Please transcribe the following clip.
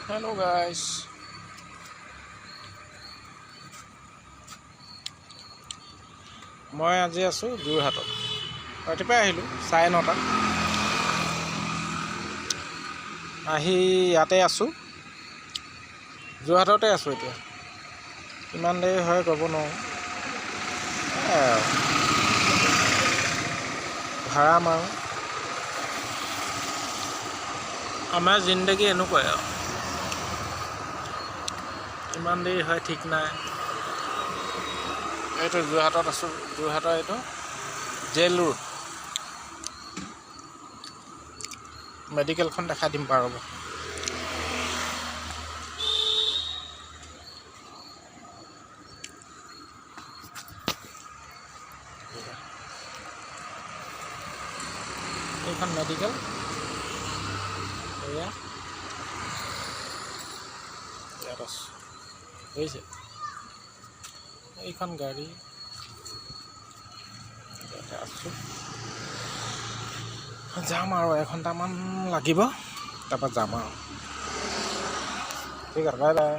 Hello guys. মই আজি আছো যোৰহাটত। ৰাতিপুৱাই আহিলোঁ 9:30 আহি ইয়াতে আছো। যোৰহাটতে আছো এতিয়া। কিমান দেৰি হয় ক'ব নোৱাৰোঁ। ভাড়া মাৰোঁ। আমাৰ জিন্দগী এনেকুৱাই আৰু। কিমান দেৰি হয় ঠিক নাই। এইটো যোৰহাটত আছোঁ। যোৰহাটৰ এইটো জেল ৰোড। মেডিকেলখন দেখাই দিম বাৰু। এইখন মেডিকেল এয়া ইয়াত আছোঁ বুজিছে। এইখন গাড়ী ইয়াতে আছোঁ। যাম আৰু এঘণ্টামান লাগিব, তাৰপৰা যাম আৰু। ঠিক আছে, বাই বাই।